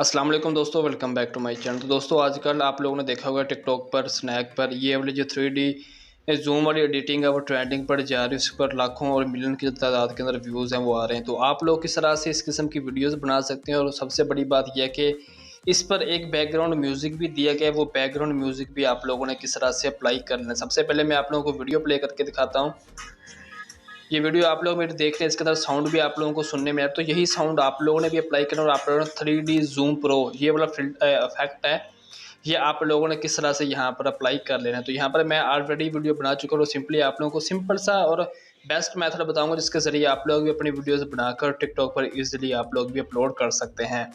अस्सलाम वालेकुम दोस्तों, welcome back to my channel. तो दोस्तों आजकल आप लोगों ने देखा होगा टिकटॉक पर, स्नैक पर ये वाली जो 3D जूम वाली एडिटिंग है वो ट्रेंडिंग पर जा रही है। उस पर लाखों और मिलियन की तादाद के अंदर व्यूज़ हैं वो आ रहे हैं। तो आप लोग किस तरह से इस किस्म की वीडियोस बना सकते हैं, और सबसे बड़ी बात यह है कि इस पर एक बैकग्राउंड म्यूज़िक भी दिया गया है। वो बैकग्राउंड म्यूज़िक भी आप लोगों ने किस तरह से अप्लाई करना है। सबसे पहले मैं आप लोगों को वीडियो प्ले करके दिखाता हूँ। ये वीडियो आप लोग मेरे देख रहे हैं, इसके अंदर साउंड भी आप लोगों को सुनने में आया। तो यही साउंड आप लोगों ने भी अप्लाई करना, और आप लोगों ने 3D जूम प्रो ये वाला इफेक्ट है, ये आप लोगों ने किस तरह से यहाँ पर अप्लाई कर लेना है। तो यहाँ पर मैं ऑलरेडी वीडियो बना चुका हूँ, सिंपली आप लोगों को सिंपल सा और बेस्ट मेथड बताऊंगा जिसके ज़रिए आप लोग भी अपनी वीडियोस बनाकर टिकटॉक पर इजीली आप लोग भी अपलोड कर सकते हैं।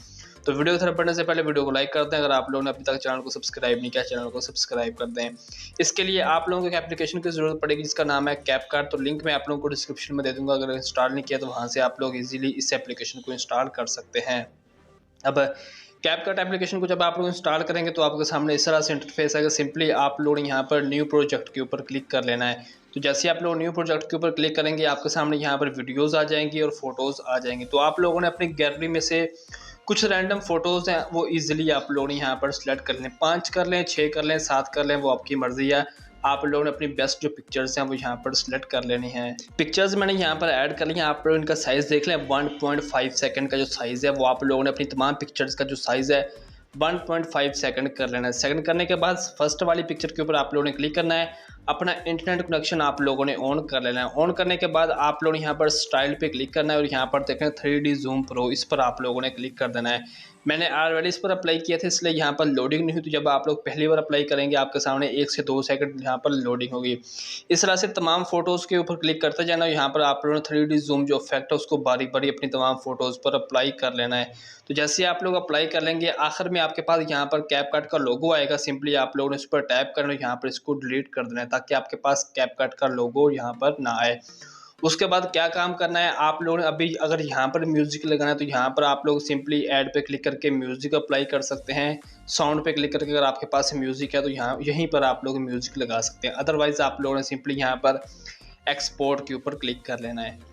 तो वीडियो की तरफ बढ़ने से पहले वीडियो को लाइक कर दें। अगर आप लोगों ने अभी तक चैनल को सब्सक्राइब नहीं किया, चैनल को सब्सक्राइब कर दें। इसके लिए आप लोगों को एक एप्लीकेशन की ज़रूरत पड़ेगी जिसका नाम है कैपकट। तो लिंक मैं आप लोगों को डिस्क्रिप्शन में दे दूंगा। अगर इंस्टॉल नहीं किया तो वहाँ से आप लोग इजीली इस एप्लीकेशन को इंस्टॉल कर सकते हैं। अब कैपकट एप्लीकेशन को जब आप लोग इंस्टॉल करेंगे तो आपके सामने इस तरह से इंटरफेस आएगा। सिंपली आप लोग यहाँ पर न्यू प्रोजेक्ट के ऊपर क्लिक कर लेना है। तो जैसे आप लोग न्यू प्रोजेक्ट के ऊपर क्लिक करेंगे आपके सामने यहाँ पर वीडियोस आ जाएंगी और फोटोज़ आ जाएंगी। तो आप लोगों ने अपनी गैलरी में से कुछ रैंडम फोटोज़ हैं वो इजीली आप लोगों ने यहाँ पर सिलेक्ट कर लें। 5 कर लें, 6 कर लें, 7 कर लें, वो आपकी मर्ज़ी है। आप लोगों ने अपनी बेस्ट जो पिक्चर्स हैं वो यहाँ पर सिलेक्ट कर लेनी हैं। पिक्चर्स मैंने यहाँ पर ऐड कर ली हैं। आप लोग इनका साइज़ देख लें। 1.5 सेकंड का जो साइज़ है वो आप लोगों ने अपनी तमाम पिक्चर्स का जो साइज़ है 1.5 सेकंड कर लेना है। सेकंड करने के बाद फर्स्ट वाली पिक्चर के ऊपर आप लोगों ने क्लिक करना है। अपना इंटरनेट कनेक्शन आप लोगों ने ऑन कर लेना है। ऑन करने के बाद आप लोगों ने यहाँ पर स्टाइल पे क्लिक करना है, और यहाँ पर देखें 3D जूम प्रो, इस पर आप लोगों ने क्लिक कर देना है। मैंने ऑलरेडी इस पर अप्लाई किया था इसलिए यहाँ पर लोडिंग नहीं हुई। तो जब आप लोग पहली बार अप्लाई करेंगे आपके सामने 1 से 2 सेकंड यहाँ पर लोडिंग होगी। इस तरह से तमाम फोटोज़ के ऊपर क्लिक करते जाना। यहाँ पर आप लोगों ने 3D जूम जो इफेक्ट है उसको बारी बारी अपनी तमाम फोटोज़ पर अप्लाई कर लेना है। तो जैसे आप लोग अप्लाई कर लेंगे आखिर में आपके पास यहाँ पर कैपकट का लोगो आएगा। सिंपली आप लोगों ने इस पर टैप करना है, यहाँ पर इसको डिलीट कर देना है ताकि आपके पास कैपकट का लोगो यहाँ पर ना आए। उसके बाद क्या काम करना है, आप लोगों ने अभी अगर यहाँ पर म्यूज़िक लगाना है तो यहाँ पर आप लोग सिंपली ऐड पे क्लिक करके म्यूज़िक अप्लाई कर सकते हैं। साउंड पे क्लिक करके अगर आपके पास म्यूज़िक है तो यहाँ यहीं पर आप लोग म्यूज़िक लगा सकते हैं। अदरवाइज़ आप लोगों ने सिंपली यहाँ पर एक्सपोर्ट के ऊपर क्लिक कर लेना है।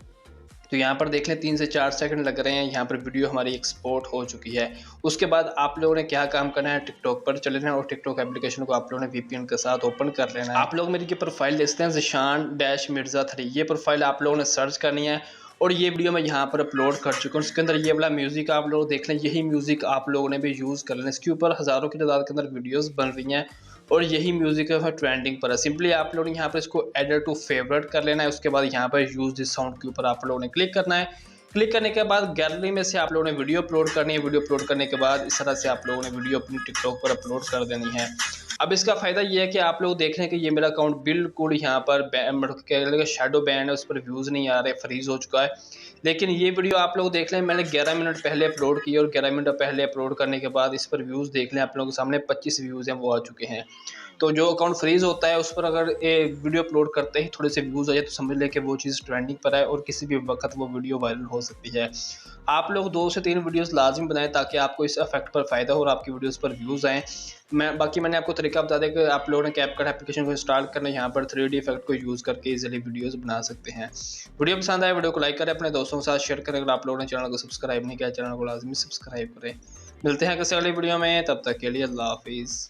तो यहाँ पर देख लें 3 से 4 सेकंड लग रहे हैं। यहाँ पर वीडियो हमारी एक्सपोर्ट हो चुकी है। उसके बाद आप लोगों ने क्या काम करना है, टिकटॉक पर चले जाना और टिकटॉक एप्लीकेशन को आप लोगों ने VPN के साथ ओपन कर लेना है। आप लोग मेरी ये प्रोफाइल देखते हैं ज़िशान-मिर्ज़ा 3, ये प्रोफाइल आप लोगों ने सर्च करनी है, और ये वीडियो मैं यहाँ पर अपलोड कर चुका हूँ। इसके अंदर ये वाला म्यूज़िक आप लोग देख लें, यही म्यूज़िक आप लोगों ने भी यूज़ कर लेना। इसके ऊपर हज़ारों की तादाद के अंदर वीडियोज़ बन रही हैं और यही म्यूज़िक है ट्रेंडिंग पर है। सिंपली आप लोगों ने यहाँ पर इसको एड टू फेवरेट कर लेना है। उसके बाद यहाँ पर यूज़ दिस साउंड के ऊपर आप लोगों ने क्लिक करना है। क्लिक करने के बाद गैलरी में से आप लोगों ने वीडियो अपलोड करनी है। वीडियो अपलोड करने के बाद इस तरह से आप लोगों ने वीडियो अपनी टिकटॉक पर अपलोड कर देनी है। अब इसका फ़ायदा ये है कि आप लोग देख रहे हैं कि ये मेरा अकाउंट बिल्कुल यहाँ पर शैडो बैन है, उस पर व्यूज़ नहीं आ रहे, फ्रीज़ हो चुका है। लेकिन ये वीडियो आप लोग देख लें, मैंने 11 मिनट पहले अपलोड की, और 11 मिनट पहले अपलोड करने के बाद इस पर व्यूज़ देख लें, आप लोगों के सामने 25 व्यूज़ हैं वो आ चुके हैं। तो जो अकाउंट फ्रीज़ होता है उस पर अगर वीडियो अपलोड करते ही थोड़े से व्यूज़ आ जाए तो समझ लें कि वो चीज़ ट्रेंडिंग पर है और किसी भी वक्त वो वीडियो वायरल हो सकती है। आप लोग 2 से 3 वीडियोस लाजमी बनाएं ताकि आपको इस इफेक्ट पर फ़ायदा हो और आपकी वीडियोस पर व्यूज़ आएँ। मैंने आपको तरीका बता दिया कि आप लोगों ने कैपकट एप्लीकेशन को इंस्टॉल करना है, यहाँ पर 3D इफेक्ट को यूज़ करके इजीली वीडियोस बना सकते हैं। वीडियो पसंद आए वीडियो को लाइक करें, अपने दोस्तों के साथ शेयर करें। अगर आप लोगों ने चैनल को सब्सक्राइब नहीं किया, चैनल को लाजमी सब्सक्राइब करें। मिलते हैं किसी अगली वीडियो में, तब तक के लिए अल्लाह हाफिज़।